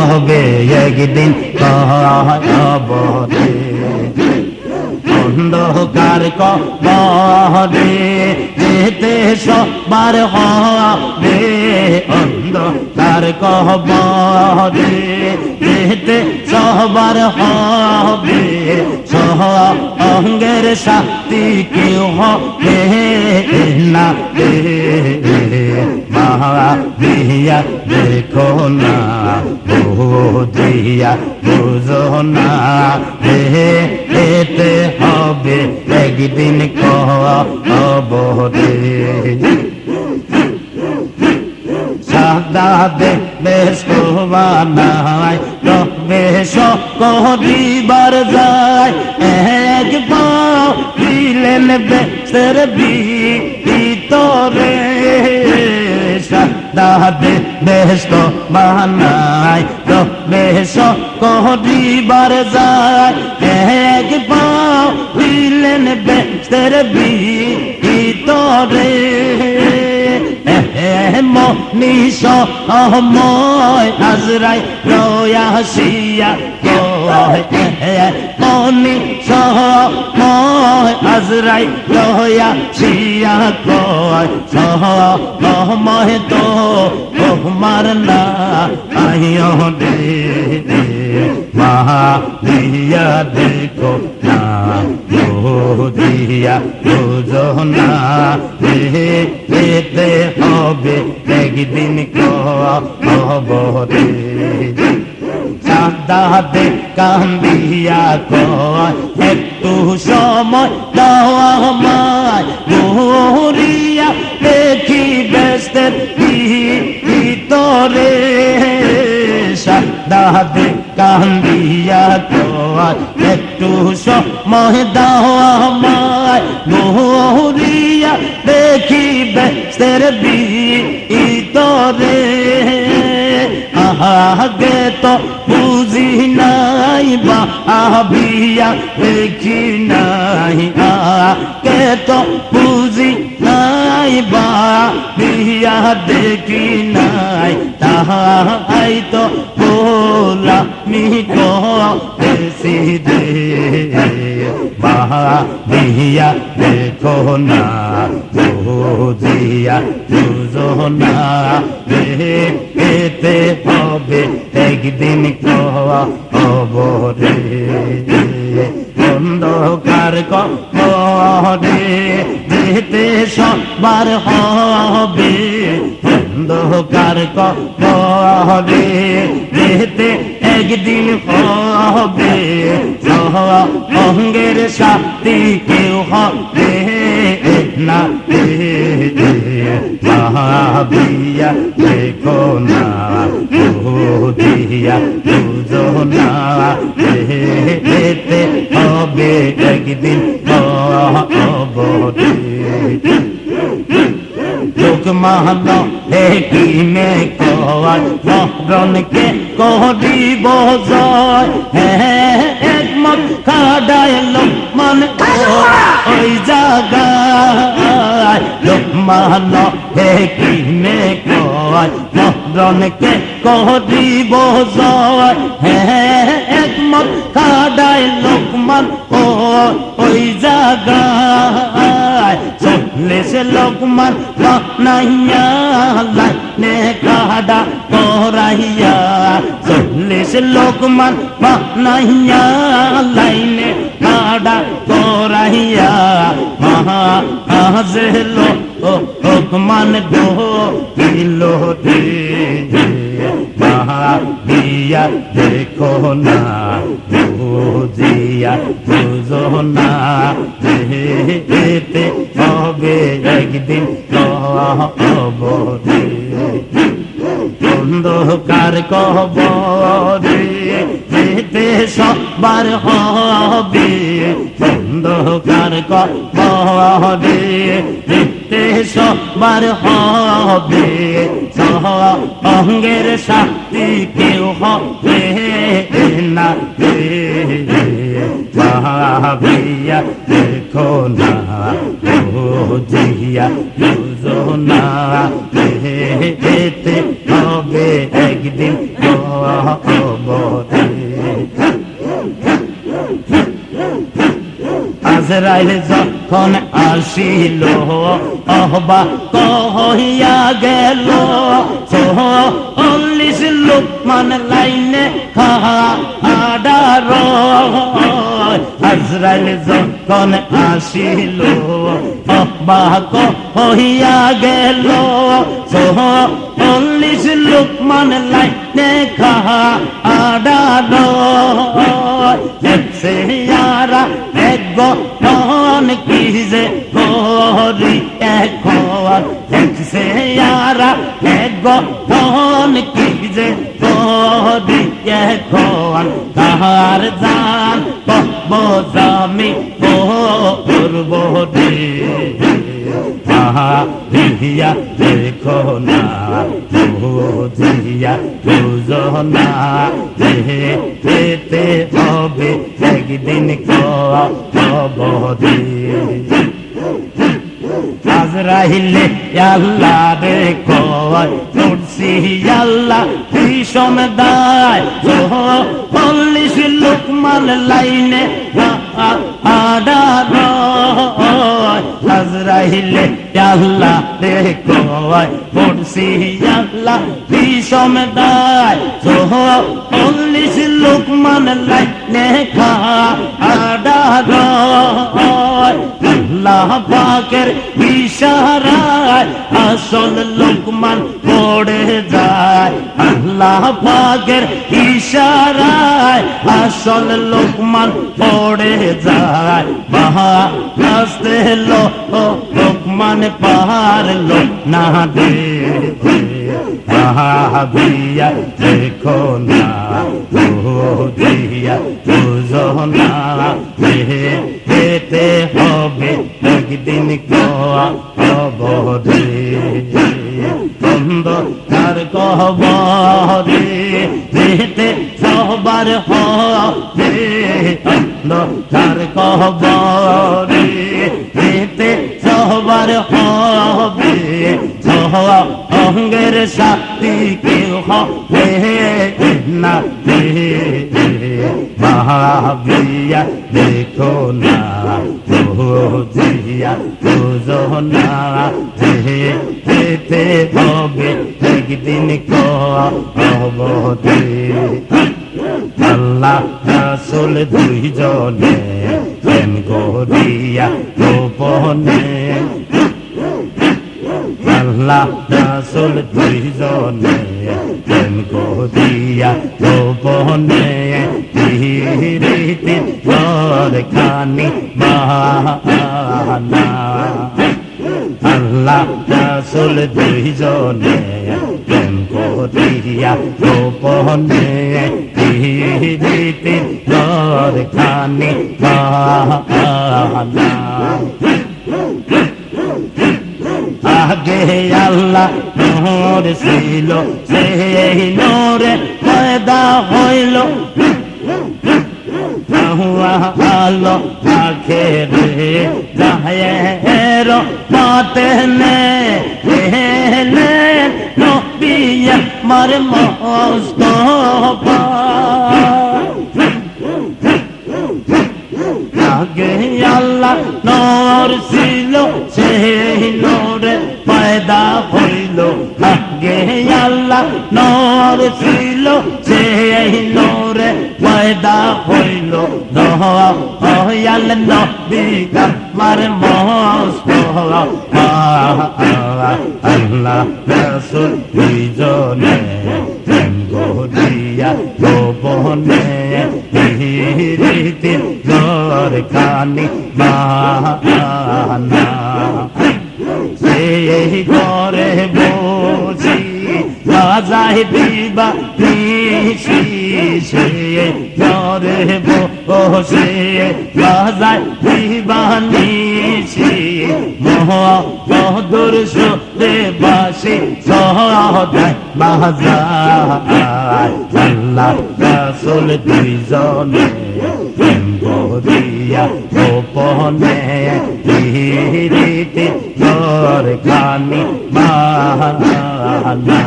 হবে একদিন কবরে অন্ধকার কবরে যেতে সবার হবে অন্ধকার কবরে যেতে সবার হবে সঙ্গের সাথী কেউ হবে না দিয়া দেখো না দিয়া বুঝো না এতে হবে একদিন কবরে সাদা দেখবে শোভানায় রবে সকরিবার যায় এক পাও দিলেন বেশের ভিতরে সাদা দেখবে শোভানায় রবে সকরিবার যায় এক পাও দিলেন বেশের ভিতরে মনীষ অময় আজরাই রয়াসিয়া মনীষ অময় আজরাই রয়াসিয়া কয় সময় তো তোমার না আইও দে মা দিয়া দেখো না দিয়া বুঝো না এতে হবে একদিন কবরে সাদা দে কান্দিয়া কয় একটু সময় দাও আমায় মরিয়া দেখি বেস্তের ভিতরে সাদা দে কান্দিয়া কয় একটু সময় দাও আমায় মরিয়া দেখি বেস্তের ভিতরে আগে তো বুঝি নাই ভাবিয়া দেখি নাই আগে তো বুঝি নাই ভাবিয়া দেখি নাই তাহাই তো বলামি বেশি দে ভাবিয়া দেখো না বুঝিয়া বুঝো না এতে হবে একদিন কবরে অন্ধকার কবরে যেতে সবার হবে অন্ধকার কবরে যেতে একদিন হবে সঙ্গের সাথী কেউ হবে না ভাবিয়া দেখো না দিয়া বুঝো না এতে হবে একদিন কবরে লোক মান কি মে কয় মরণকে করিব জয় একমত খাডায় লোক মান ওই জায়গায় লোক মান কি মে কয় মরণকে করিব জয় একমত খাডায় লোক মান ওই জায়গায় চল্লিশ লোকমান নাইয়া লাইনে কাডা করাইয়া চল্লিশ লোকমান নাইয়া লাইনে কাডা করাইয়া মহাজে লোকমান গো কিলো দে দিয়া দেখো না বুঝিয়া বুঝো না এতে হবে একদিন কবরে অন্ধকার কবরে যেতে সবার হবে অন্ধকার কবরে যেতে সবার হবে সঙ্গের সাথী কেউ হবে না ভাবিয়া দেখো না বুঝিয়া বুঝো না যেতে হবে একদিন কবরে আজরাইল যখন আসিল অহবা কহিয়া গেল 40 লোকমান লাইনে খাড়ার আজরাইল যখন আসিল অহবা কহিয়া গেল 40 লোকমান লাইনে খাড়ার সেয়ারা গন কি যে করি এখন সেয়ারা গন কি যে করি এখন তাহার জান বজামি করব রে দিয়া দেখো না দিয়া বুঝো না যেতে হবে একদিন কবরে আজরাইলে আল্লাহ রে কয় করছি আল্লাহ ভীষণ দায় 40 লোকমান লাইনে আজরাইলে আল্লাহ রে কয় করছি আল্লাহ ভীষণ দায় 40 লোকমান লাইনে আল্লাহ পাকের ইশারায় আসল লোকমান পড়ে যায় আল্লাহ পাকের ইশারায় আসল লোকমান পড়ে যায় বাহা আসতে লোকমান পারলো না দে ভাবিয়া দেখো না দিয়া বুঝো না যেতে হবে একদিন কবরে অন্ধকার কবরে যেতে সবার হবে অন্ধকার কবরে যেতে সবার হবে অঙ্গের সাথী কেউ হবে না ভাবিয়া দেখো না দিয়া বুঝো না যেতে হবে একদিন কবরে আল্লাহ রাসূল দুইজনে প্রেম করিয়া গোপনে আল্লাহ রাসূল দুইজনে প্রেম করিয়া গোপনে রীতি খানি বাহানা আল্লাহ রাসূল দুইজনে প্রেম করিয়া গোপনে রীতি খানি বাহানা আগে আল্লাহ নূর ছিল সেই নূরে পয়দা হইল আলো আখেরে জাহের পাতে নে নবী আমার মুস্তাফা আগে আল্লাহ নূর ছিল সেই নূরে পয়দা হইল আগে আল্লাহ নূর ছিল সেই নূরে পয়দা হইল দয়াল নবী আমার মুস্তাফা আল্লাহ রাসূল দুইজনে প্রেম করিয়া গোপনে রীতি খানি বাহানা সেই ঘরে বসি বাজাই দিবা নিশি সে ঘরে বসে বাজাই দিবা নিশি মহদুর সুরে বাসি সহদায় বাজায় আল্লাহ রাসূল দুইজনে প্রেম করিয়া দিয়া গোপনে রীতি তোর খানি বাহানা